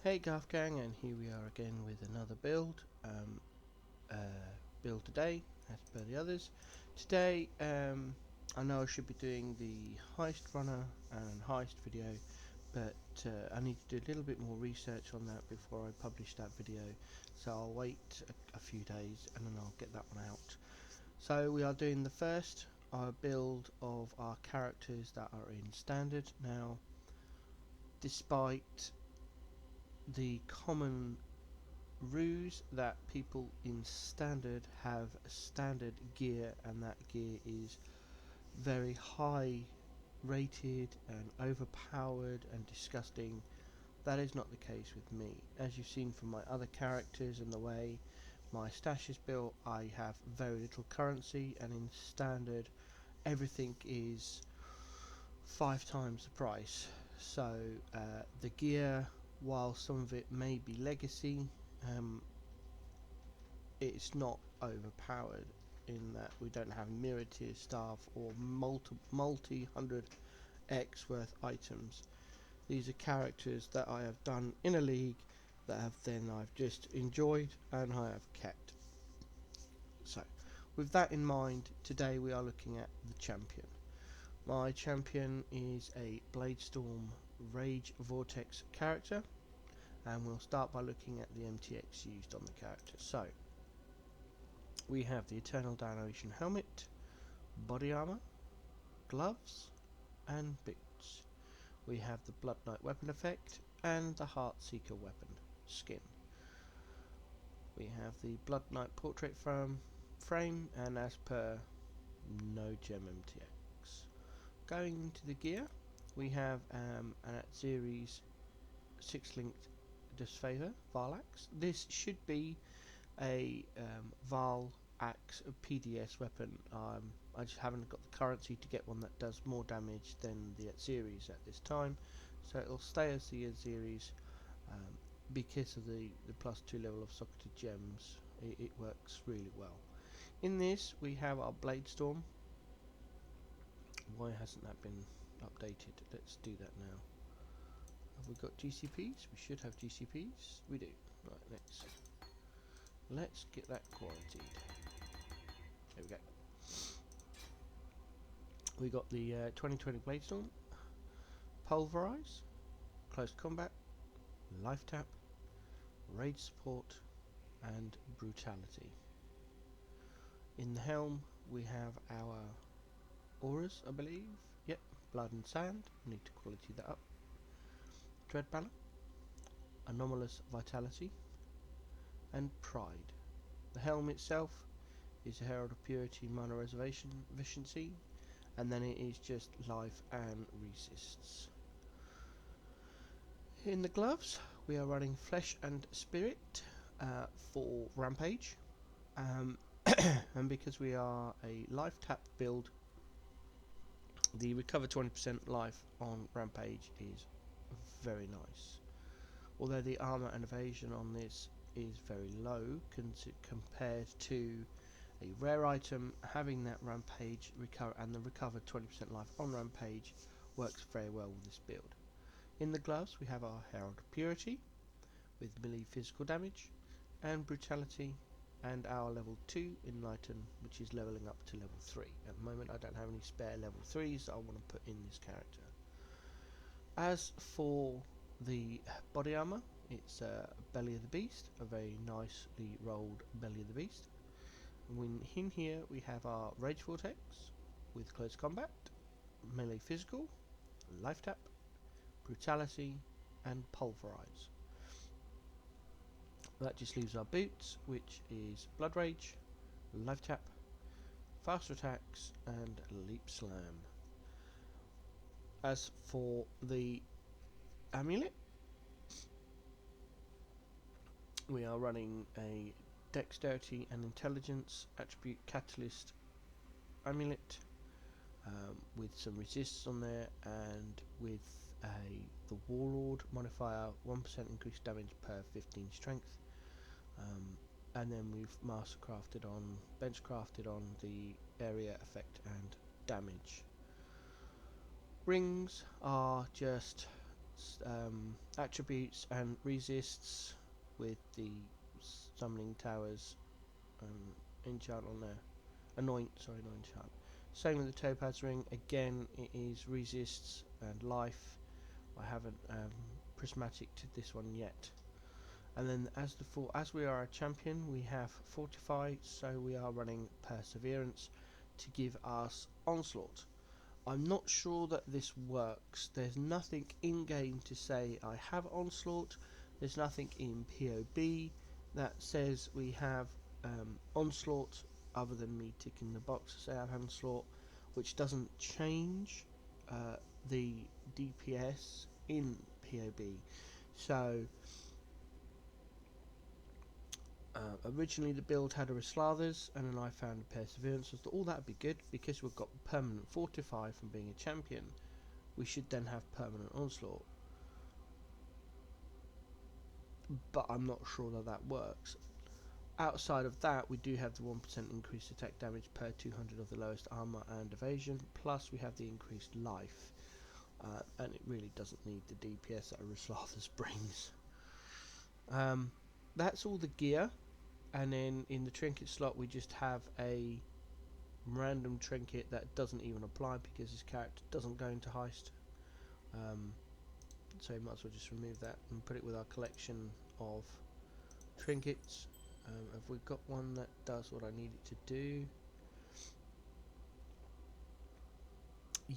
Hey Garth Gang, and here we are again with another build. Build today, as per the others. Today, I know I should be doing the heist runner and heist video, but I need to do a little bit more research on that before I publish that video. So I'll wait a few days and then I'll get that one out. So we are doing the first build of our characters that are in standard. Now, despite the common ruse that people in standard have standard gear, and that gear is very high rated and overpowered and disgusting. That is not the case with me. As you've seen from my other characters and the way my stash is built, I have very little currency, and in standard everything is 5 times the price. So the gear, while some of it may be legacy, it's not overpowered in that we don't have mirror tier staff or multi 100x worth items. These are characters that I have done in a league that I've just enjoyed and I have kept. So with that in mind, today we are looking at the champion. My champion is a Bladestorm Rage Vortex character, and we'll start by looking at the MTX used on the character. So we have the Eternal Damnation helmet, body armor, gloves, and boots. We have the Blood Knight weapon effect and the Heartseeker weapon skin. We have the Blood Knight portrait frame, and as per, no gem MTX. Going into the gear, we have an Series 6-linked Disfavor Varlax. This should be a Val Axe PDS weapon. I just haven't got the currency to get one that does more damage than the series at this time, so it'll stay as the series because of the +2 level of socketed gems. It works really well. In this we have our Bladestorm. Why hasn't that been updated? Let's do that now. Have we got GCPs? We should have GCPs. We do. Right, let's get that quarantined. There we go. We got the 2020 Bladestorm, Pulverize, Close Combat, Life Tap, Rage Support, and Brutality. In the helm we have our auras, I believe. Yep, Blood and Sand. Need to quality that up. Dread Banner, Anomalous Vitality, and Pride. The helm itself is a Herald of Purity minor reservation efficiency, and then it is just life and resists. In the gloves we are running Flesh and Spirit for Rampage, and because we are a life tap build, the recover 20% life on Rampage is very nice. Although the armor and evasion on this is very low compared to a rare item, having that Rampage recover and the recovered 20% life on Rampage works very well with this build. In the gloves we have our Herald of Purity with melee physical damage and Brutality, and our level 2 Enlighten, which is leveling up to level 3. At the moment I don't have any spare level 3s that I want to put in this character. As for the body armor, it's a Belly of the Beast, a very nicely rolled Belly of the Beast. In here we have our Rage Vortex with Close Combat, Melee Physical, Life Tap, Brutality, and Pulverize. That just leaves our boots, which is Blood Rage, Life Tap, Faster Attacks, and Leap Slam. As for the amulet, we are running a Dexterity and Intelligence attribute Catalyst amulet with some resists on there, and with the Warlord modifier, 1% increased damage per 15 strength. And then we've bench crafted on the area effect and damage. Rings are just attributes and resists with the summoning towers enchant on there. Anoint, sorry, not enchant. Same with the topaz ring. Again, it is resists and life. I haven't prismaticed this one yet. And then as we are a champion, we have fortify, so we are running perseverance to give us onslaught. I'm not sure that this works. There's nothing in game to say I have onslaught. There's nothing in POB that says we have onslaught, other than me ticking the box to say I have onslaught, which doesn't change the DPS in POB. So originally the build had a Rislathers, and then I found a Perseverance. I thought, oh, that'd be good because we've got permanent Fortify from being a champion. We should then have permanent Onslaught, but I'm not sure that that works. Outside of that, we do have the 1% increased attack damage per 200 of the lowest armor and evasion, plus we have the increased life, and it really doesn't need the DPS that a Rislathers brings. That's all the gear. And then in the trinket slot we just have a random trinket that doesn't even apply because this character doesn't go into heist. So you might as well just remove that and put it with our collection of trinkets. Have we got one that does what I need it to do?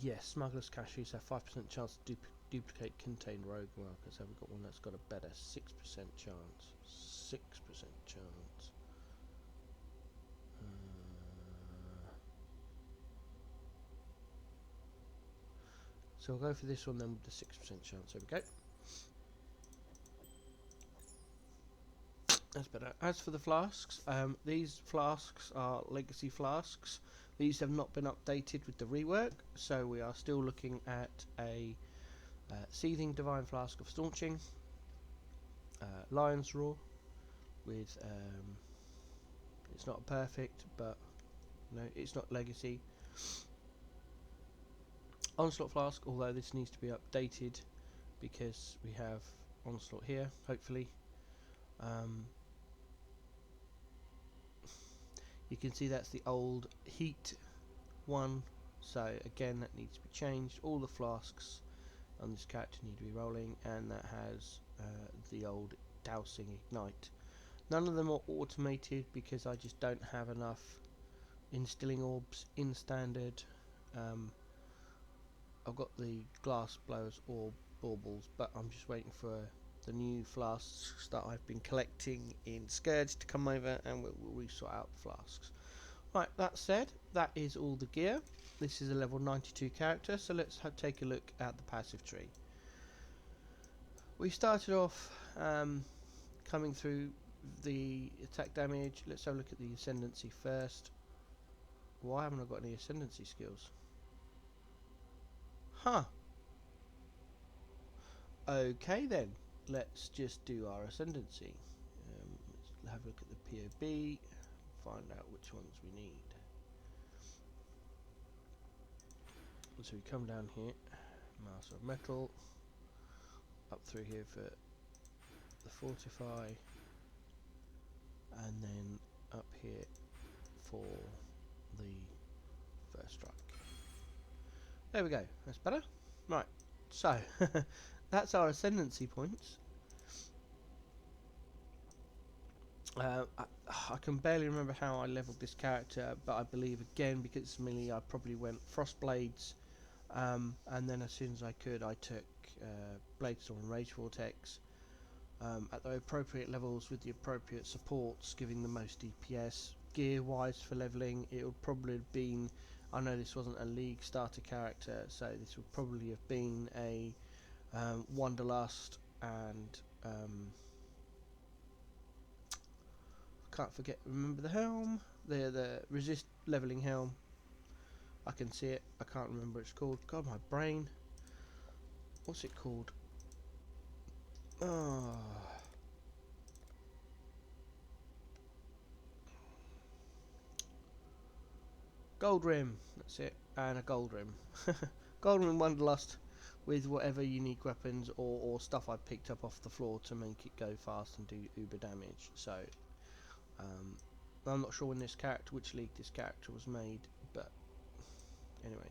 Yes, Smuggler's Cash use have 5% chance to duplicate contained rogue markers. Have we got one that's got a better 6% chance? 6% chance. So we'll go for this one then with the 6% chance. There we go. That's better. As for the flasks, these flasks are legacy flasks. These have not been updated with the rework, so we are still looking at a Seething Divine Flask of Staunching, Lion's Roar, with it's not perfect, but no, it's not legacy. Onslaught Flask, although this needs to be updated because we have Onslaught here, hopefully. You can see that's the old heat one, so again that needs to be changed. All the flasks on this character need to be rolling, and that has the old dousing ignite. None of them are automated because I just don't have enough instilling orbs in standard. I've got the glass blowers or baubles, but I'm just waiting for the new flasks that I've been collecting in Scourge to come over, and we'll resort out the flasks. Right, that said, that is all the gear. This is a level 92 character, so let's take a look at the passive tree. We started off coming through the attack damage. Let's have a look at the ascendancy first. Why haven't I got any ascendancy skills? Huh. Okay then, let's just do our ascendancy. Let's have a look at the POB, find out which ones we need. So we come down here, Master of Metal, up through here for the Fortify, and then up here for the First Strike. There we go, that's better. Right, so that's our ascendancy points. I can barely remember how I leveled this character, but I believe again because it's melee I probably went Frostblades, and then as soon as I could I took Bladestorm and Rage Vortex at the appropriate levels with the appropriate supports, giving the most DPS. Gear wise for leveling, it would probably have been, I know this wasn't a league starter character, so this would probably have been a Wanderlust and remember the helm, the resist leveling helm. I can see it, I can't remember what it's called. God, my brain. What's it called? Oh. Gold Rim, that's it, and a Gold Rim. Gold Rim Wanderlust with whatever unique weapons or stuff I picked up off the floor to make it go fast and do uber damage. So I'm not sure when which league this character was made, but anyway.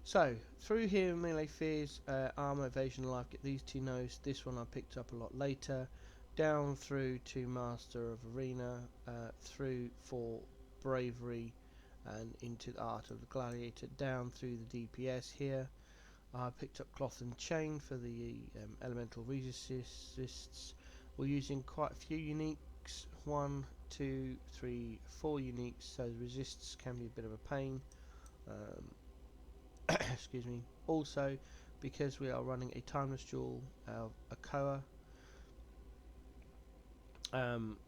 So through here, melee fears, armor, evasion, life, get these two nodes. This one I picked up a lot later. Down through to Master of Arena, through for bravery and into the art of the gladiator, down through the DPS here. I picked up cloth and chain for the elemental resists. We're using quite a few uniques, 1, 2, 3, 4 uniques, so the resists can be a bit of a pain. Excuse me. Also, because we are running a timeless jewel of Akoa,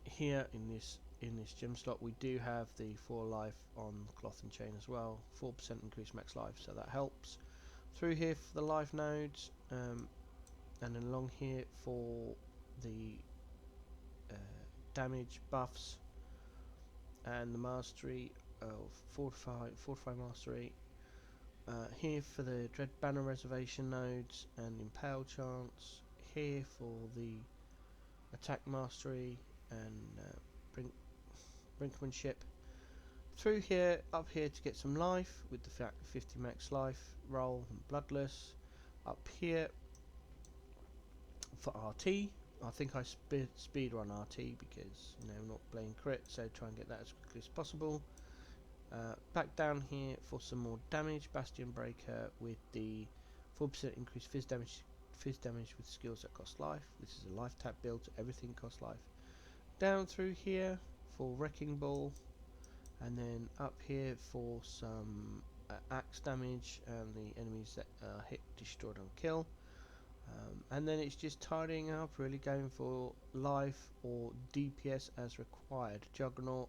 here in this gem slot we do have the 4 life on cloth and chain as well, 4% increased max life, so that helps. Through here for the life nodes, and then along here for the damage buffs and the mastery of fortify mastery. Here for the dread banner reservation nodes and impale chance. Here for the attack mastery and brinkmanship. Through here, up here to get some life with the 50 max life roll and bloodless. Up here for RT. I think I speed run RT because I'm not playing crit, so try and get that as quickly as possible. Back down here for some more damage, Bastion Breaker with the 4% increased fizz damage with skills that cost life. This is a life tap build, so everything costs life. Down through here for Wrecking Ball, and then up here for some axe damage and the enemies that are hit, destroyed, and kill. And then it's just tidying up, really going for life or DPS as required. Juggernaut,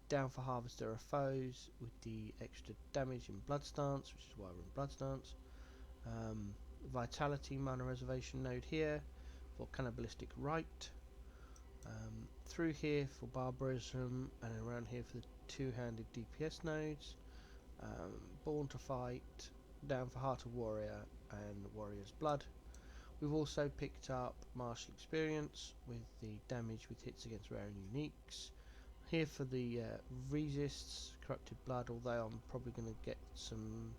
down for Harvester of Foes with the extra damage in Blood Stance, which is why we're in Blood Stance. Vitality mana reservation node here for Cannibalistic Rite. Through here for Barbarism, and around here for the two-handed DPS nodes. Born to Fight, down for Heart of Warrior and Warrior's Blood. We've also picked up Martial Experience with the damage with hits against rare and uniques. Here for the resists, Corrupted Blood, although I'm probably going to get some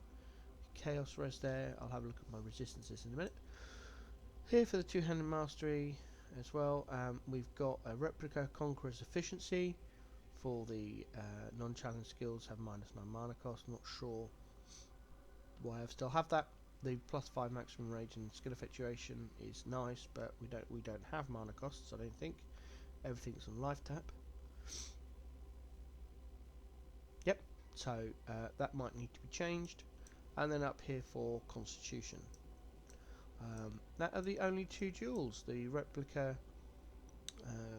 Chaos Res there. I'll have a look at my resistances in a minute. Here for the two-handed mastery as well, we've got a Replica Conqueror's Efficiency for the non-challenge skills, have -9 mana cost. Not sure why I still have that. The +5 maximum rage and skill effectuation is nice, but we don't have mana costs, I don't think. Everything's on life tap. Yep, so that might need to be changed. And then up here for Constitution. That are the only 2 jewels, the Replica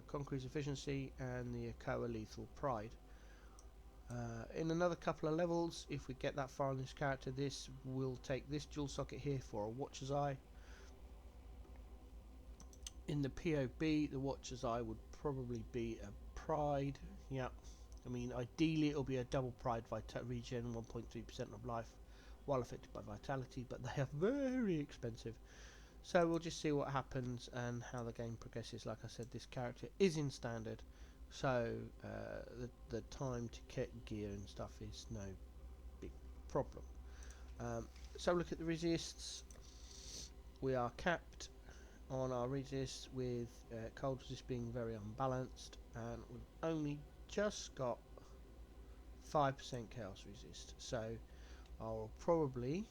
Conqueror's Efficiency and the Akoa Lethal Pride. In another couple of levels, if we get that far in this character, this will take this jewel socket here for a Watcher's Eye. In the POB, the Watcher's Eye would probably be a Pride. Yeah, I mean ideally it'll be a double Pride regen, 1.3% of life while affected by Vitality, but they are very expensive. So we'll just see what happens and how the game progresses. Like I said, this character is in standard, so the time to get gear and stuff is no big problem. So look at the resists. We are capped on our resist with cold resist being very unbalanced, and we've only just got 5% chaos resist. So I'll probably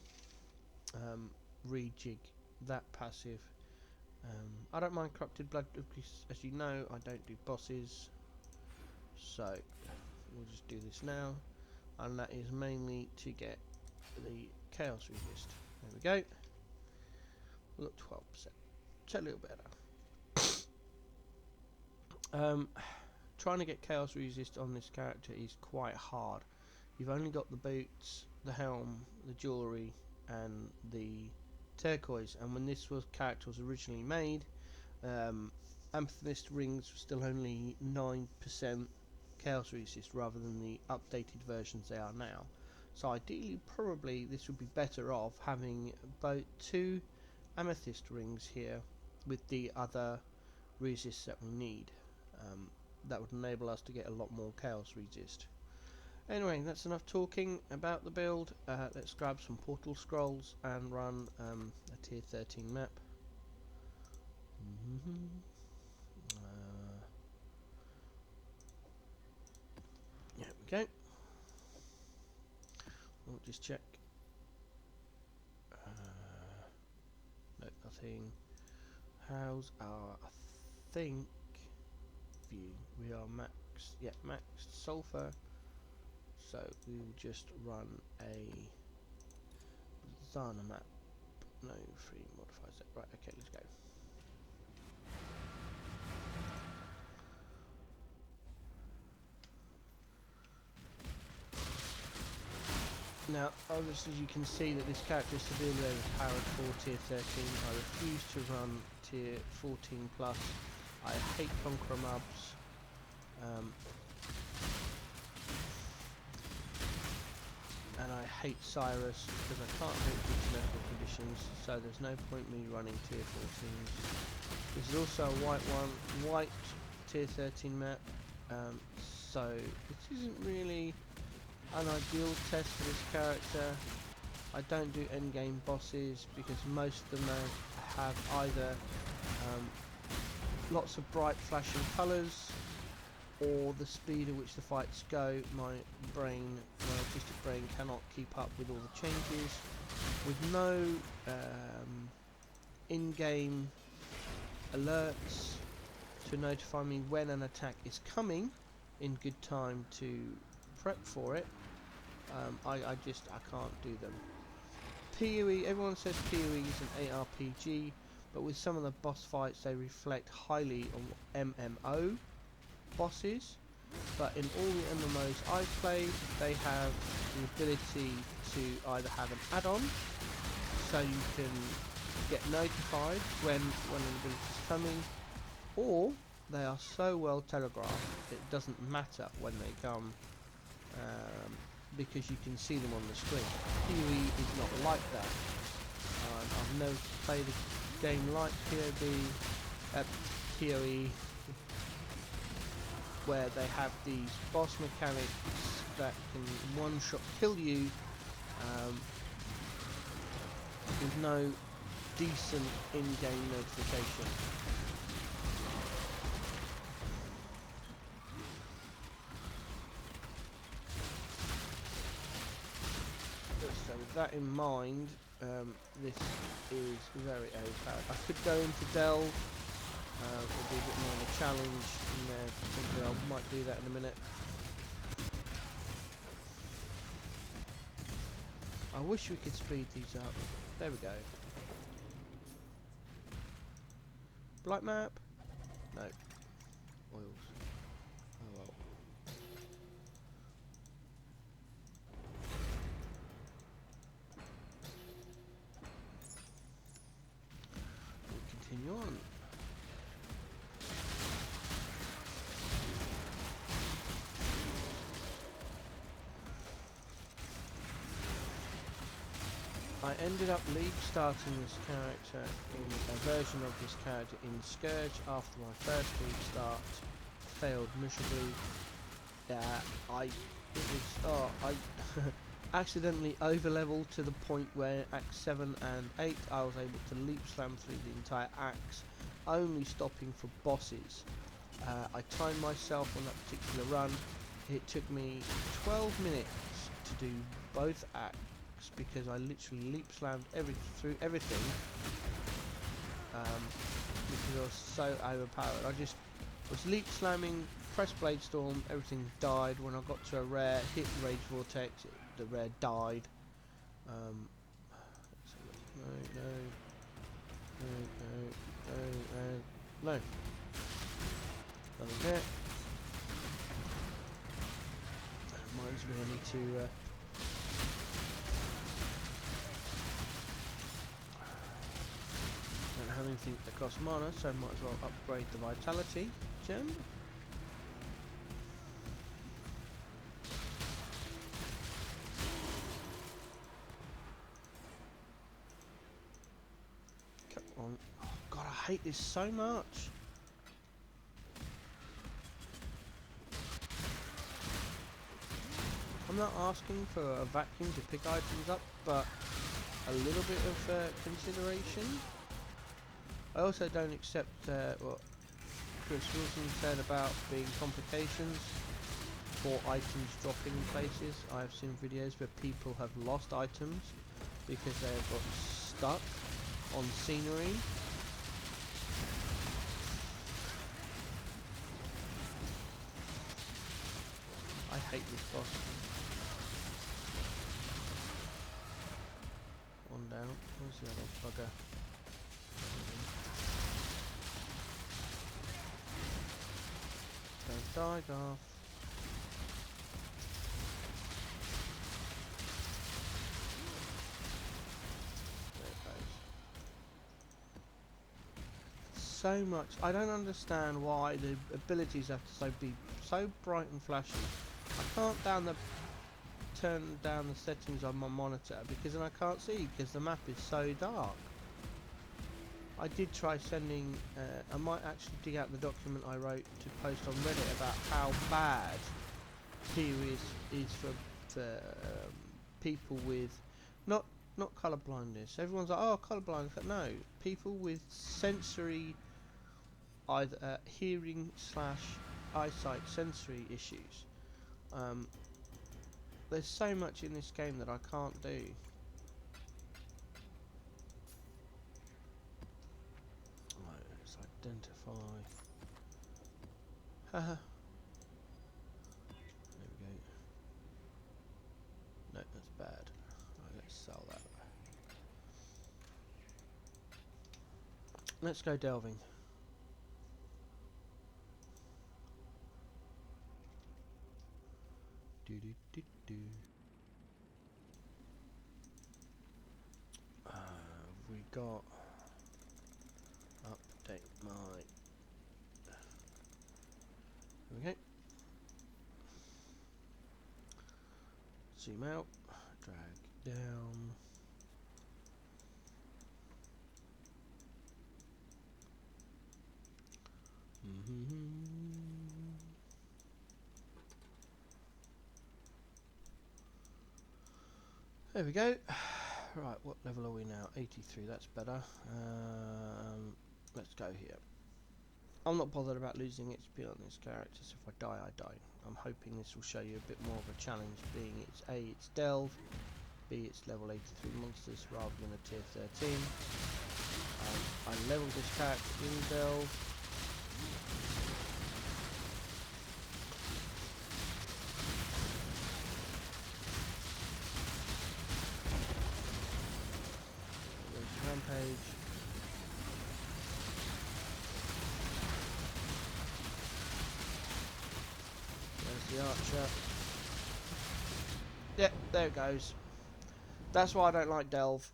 rejig that passive. I don't mind Corrupted Blood because, as you know, I don't do bosses, so we'll just do this now, and that is mainly to get the chaos resist. There we go. Look, 12%, so a little better. Trying to get chaos resist on this character is quite hard. You've only got the boots, the helm, the jewellery, and the turquoise, and when this character was originally made, amethyst rings were still only 9% chaos resist rather than the updated versions they are now. So ideally, probably this would be better off having both 2 amethyst rings here with the other resists that we need. That would enable us to get a lot more chaos resist. Anyway, that's enough talking about the build. Let's grab some portal scrolls and run a tier 13 map. There we go. We'll just check. No, nothing. How's our, I think, view? We are maxed, yeah, maxed sulfur. So we will just run a Zana map. No, free modifiers. Right, okay, let's go. Now, obviously you can see that this character is severely overpowered for tier 13. I refuse to run tier 14 plus. I hate Conqueror mobs. And I hate Cyrus because I can't hope for geometrical conditions, so there's no point me running tier 14s. This is also a white tier 13 map, so this isn't really an ideal test for this character. I don't do endgame bosses because most of them have either lots of bright flashing colours or the speed at which the fights go. My autistic brain cannot keep up with all the changes. With no in-game alerts to notify me when an attack is coming in good time to prep for it, I can't do them. PoE, everyone says PoE is an ARPG, but with some of the boss fights they reflect highly on MMO bosses, but in all the MMOs I've played, they have the ability to either have an add-on, so you can get notified when an ability is coming, or they are so well telegraphed it doesn't matter when they come, because you can see them on the screen. PoE is not like that. I've never played a game like PoE, where they have these boss mechanics that can one-shot kill you with no decent in-game notification. So with that in mind, this is very overpowered. I could go into Delve. It'll be a bit more of a challenge in there. I might do that in a minute. I wish we could speed these up. There we go. Blight map? No. Oils. Oh well. We'll continue on. I ended up leap starting this character in a version of this character in Scourge after my first leap start failed miserably. I accidentally over-leveled to the point where Axe 7 and 8 I was able to leap slam through the entire axe, only stopping for bosses. I timed myself on that particular run. It took me 12 minutes to do both axes, because I literally leap slammed through everything, because I was so overpowered. I just was leap slamming, pressed Bladestorm, everything died. When I got to a rare, hit Rage Vortex, the rare died. No. Nothing there. That reminds me I need to don't have anything that costs mana, so I might as well upgrade the Vitality gem. on. Oh, God, I hate this so much. I'm not asking for a vacuum to pick items up, but a little bit of consideration. I also don't accept what Chris Wilson said about being complications for items dropping in places. I have seen videos where people have lost items because they have got stuck on scenery. I hate this boss. One down. Where's the other bugger? Don't die, Garth. There it goes. So much. I don't understand why the abilities have to be so bright and flashy. I can't turn down the settings on my monitor because then I can't see because the map is so dark. I did try sending, I might actually dig out the document I wrote to post on Reddit about how bad PoE is for people with not colour blindness. Everyone's like, oh, colour blindness. No, people with sensory, either hearing / eyesight sensory issues. There's so much in this game that I can't do. Right, let's identify. Haha. There we go. No, that's bad. Right, let's sell that. Let's go delving. Do do do do. We got update my. Okay. Zoom out. Drag down. There we go. Right, what level are we now? 83, that's better. Let's go here. I'm not bothered about losing XP on this character, so if I die, I die. I'm hoping this will show you a bit more of a challenge, being it's A, it's Delve, B, it's level 83 monsters rather than a tier 13. I leveled this character in Delve. There's Rampage. There's the Archer. Yeah, there it goes. That's why I don't like Delve.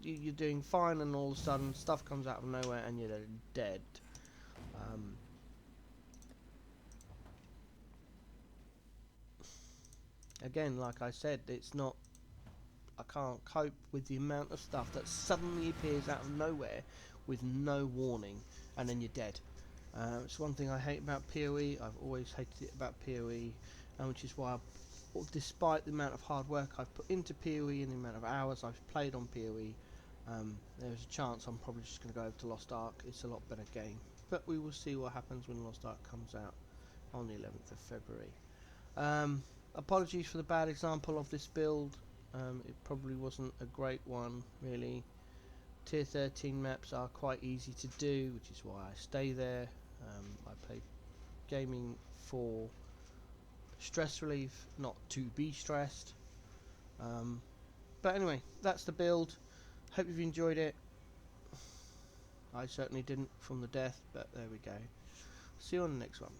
You're doing fine and all of a sudden stuff comes out of nowhere and you're dead. Again, like I said, it's not. I can't cope with the amount of stuff that suddenly appears out of nowhere with no warning, and then you're dead. It's one thing I hate about PoE. I've always hated it about PoE, which is why, despite the amount of hard work I've put into PoE and the amount of hours I've played on PoE, there's a chance I'm probably just going to go over to Lost Ark. It's a lot better game, but we will see what happens when Lost Ark comes out on the 11th of February. Apologies for the bad example of this build. It probably wasn't a great one, really. Tier 13 maps are quite easy to do, which is why I stay there. I play gaming for stress relief, not to be stressed. But anyway, that's the build. Hope you've enjoyed it. I certainly didn't from the death, but there we go. See you on the next one.